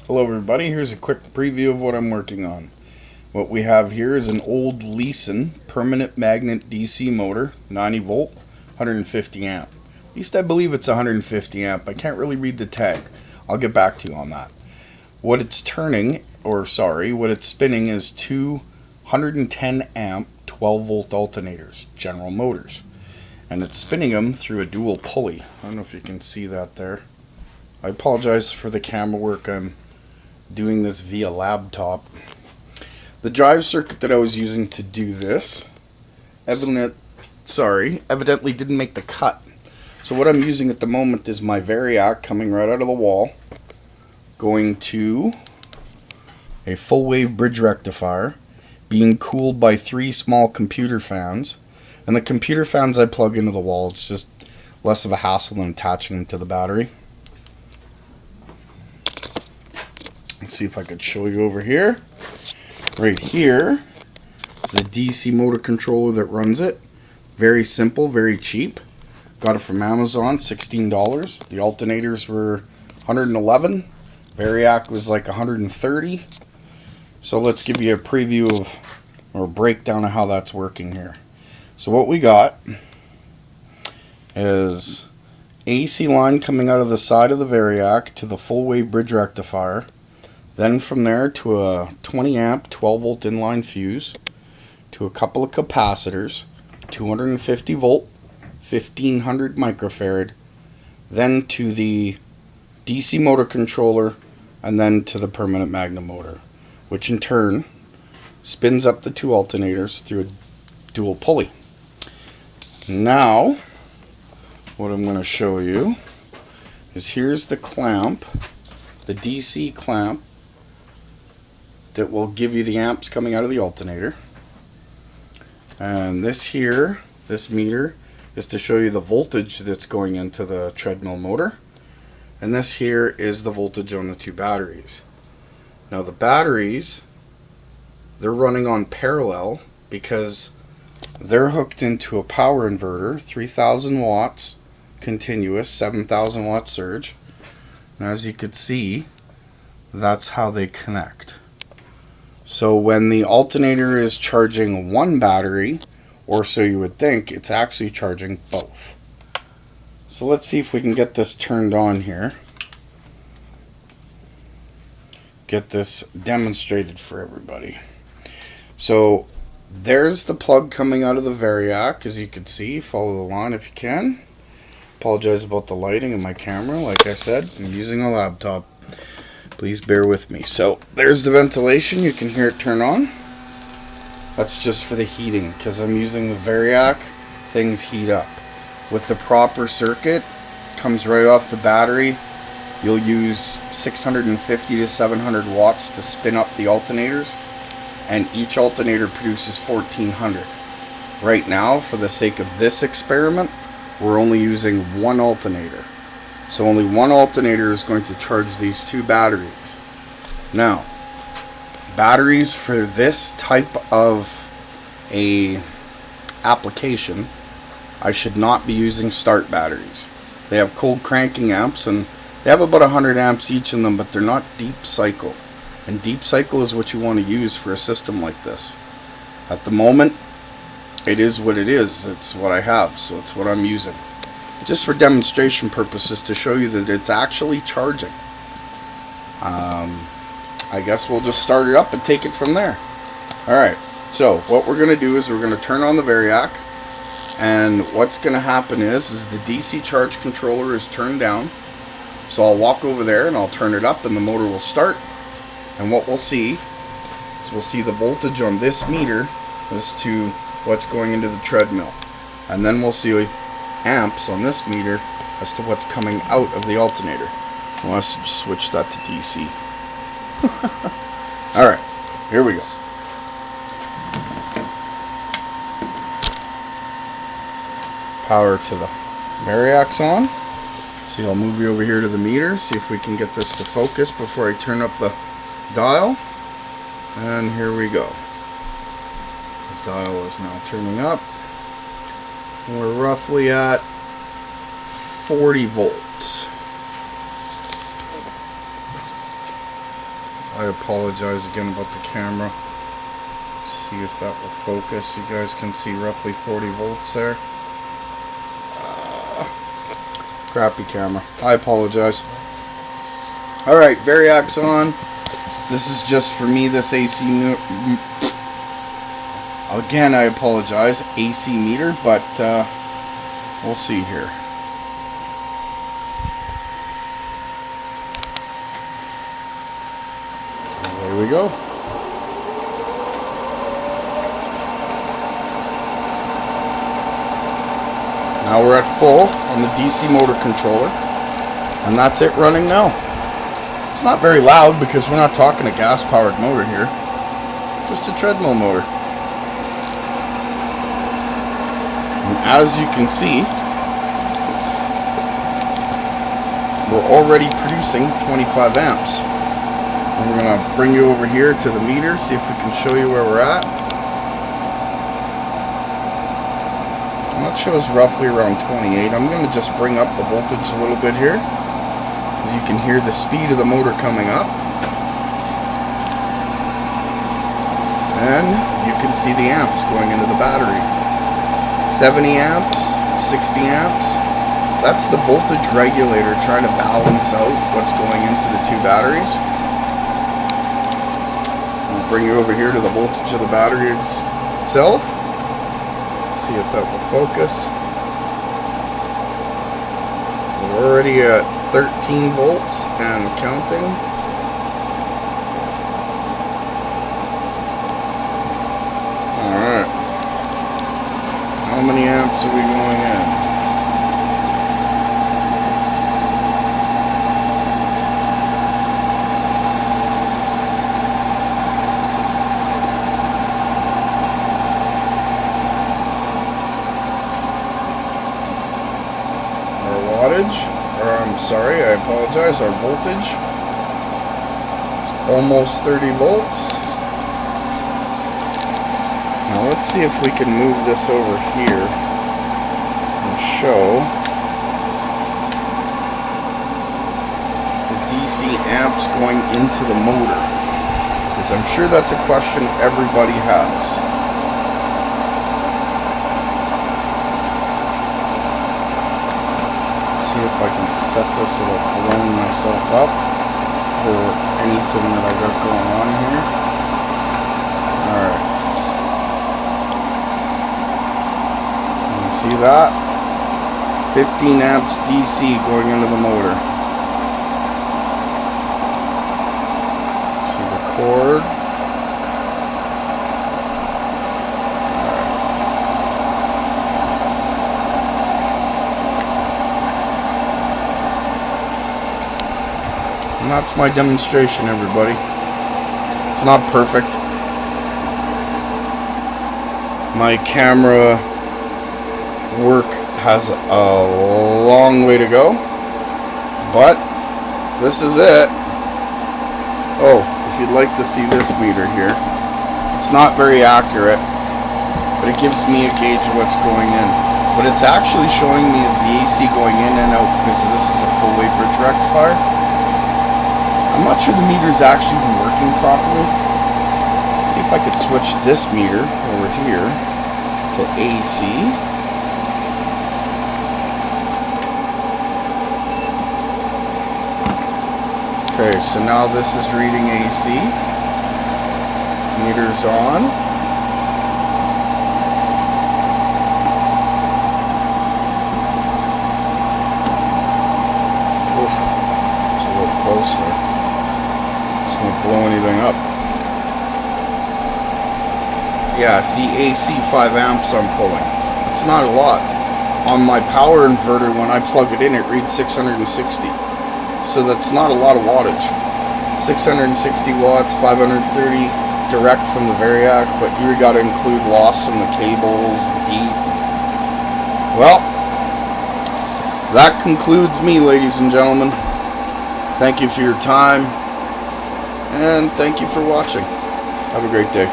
Hello everybody, here's a quick preview of what I'm working on. What we have here is an old Leeson permanent magnet DC motor, 90 volt, 150 amp. At least I believe it's 150 amp. I can't really read the tag. I'll get back to you on that. What it's what it's spinning is two 110 amp 12 volt alternators, General Motors. And it's spinning them through a dual pulley. I don't know if you can see that there. I apologize for the camera work. I'm doing this via laptop. The drive circuit that I was using to do this evidently didn't make the cut. So what I'm using at the moment is my Variac coming right out of the wall, going to a full wave bridge rectifier, being cooled by 3 small computer fans. And the computer fans I plug into the wall. It's just less of a hassle than attaching them to the battery. Let's see if I could show you over here. Right here is the DC motor controller that runs it. Very simple, very cheap. Got it from Amazon, $16. The alternators were $111. Variac was like $130. So let's give you a preview of, or a breakdown of how that's working here. So what we got is AC line coming out of the side of the Variac to the full wave bridge rectifier. Then from there to a 20 amp 12 volt inline fuse, to a couple of capacitors, 250 volt, 1500 microfarad, then to the DC motor controller, and then to the permanent magnet motor, which in turn spins up the 2 alternators through a dual pulley. Now, what I'm going to show you is here's the clamp, the DC clamp, that will give you the amps coming out of the alternator. And this here, this meter, is to show you the voltage that's going into the treadmill motor. And this here is the voltage on the 2 batteries. Now the batteries, they're running on parallel because they're hooked into a power inverter, 3000 watts continuous, 7000 watt surge. And as you could see, that's how they connect. So when the alternator is charging one battery, or so you would think, it's actually charging both. So let's see if we can get this turned on here. Get this demonstrated for everybody. So there's the plug coming out of the Variac, as you can see. Follow the line if you can. Apologize about the lighting of my camera. Like I said, I'm using a laptop. Please bear with me. So there's the ventilation. You can hear it turn on. That's just for the heating because I'm using the Variac. Things heat up. With the proper circuit, comes right off the battery. You'll use 650 to 700 watts to spin up the alternators, and each alternator produces 1400. Right now, for the sake of this experiment, we're only using one alternator. So only one alternator is going to charge these 2 batteries. Now, batteries for this type of a application, I should not be using start batteries. They have cold cranking amps and they have about 100 amps each in them, but they're not deep cycle. And deep cycle is what you want to use for a system like this. At the moment, it is what it is. It's what I have, so it's what I'm using. Just for demonstration purposes to show you that it's actually charging. I guess we'll just start it up and take it from there. Alright, so what we're going to do is we're going to turn on the Variac, and what's going to happen is the DC charge controller is turned down. So I'll walk over there and I'll turn it up and the motor will start. And what we'll see is we'll see the voltage on this meter as to what's going into the treadmill. And then we'll see amps on this meter as to what's coming out of the alternator. Well, let's just switch that to DC. Alright, here we go. Power to the Variac's on. See, I'll move you over here to the meter, see if we can get this to focus before I turn up the dial. And here we go. The dial is now turning up. We're roughly at 40 volts. I apologize again about the camera. See if that will focus. You guys can see roughly 40 volts there. Crappy camera. I apologize. Alright, Variac's on. This is just for me, this AC meter. Again, I apologize. AC meter, but we'll see here. There we go. Now we're at full on the DC motor controller, and that's it running now. It's not very loud because we're not talking a gas-powered motor here, just a treadmill motor. And as you can see, we're already producing 25 amps. And we're going to bring you over here to the meter, see if we can show you where we're at. And that shows roughly around 28. I'm going to just bring up the voltage a little bit here. You can hear the speed of the motor coming up. And you can see the amps going into the battery. 70 amps, 60 amps. That's the voltage regulator trying to balance out what's going into the two batteries. I'll bring you over here to the voltage of the battery itself. See if that will focus. We're already at 13 volts and counting. Alright. How many amps are we going in? I'm sorry, I apologize, our voltage is almost 30 volts. Now let's see if we can move this over here and show the DC amps going into the motor, because I'm sure that's a question everybody has. See if I can set this without blowing myself up or anything that I got going on here. Alright. You see that? 15 amps DC going into the motor. See the cord? And that's my demonstration, everybody. It's not perfect. My camera work has a long way to go, but this is it. Oh, if you'd like to see this meter here, it's not very accurate, but it gives me a gauge of what's going in. What it's actually showing me is the AC going in and out, because this is a full weight bridge rectifier. I'm not sure the meter's actually been working properly. See if I could switch this meter over here to AC. Okay, so now this is reading AC. Meter's on. Oof, it's a little close there. Won't blow anything up. Yeah, see, AC 5 amps I'm pulling. It's not a lot. On my power inverter, when I plug it in, it reads 660. So that's not a lot of wattage. 660 watts, 530 direct from the Variac, but you got to include loss from the cables and heat. Well, that concludes me, ladies and gentlemen. Thank you for your time. And thank you for watching. Have a great day.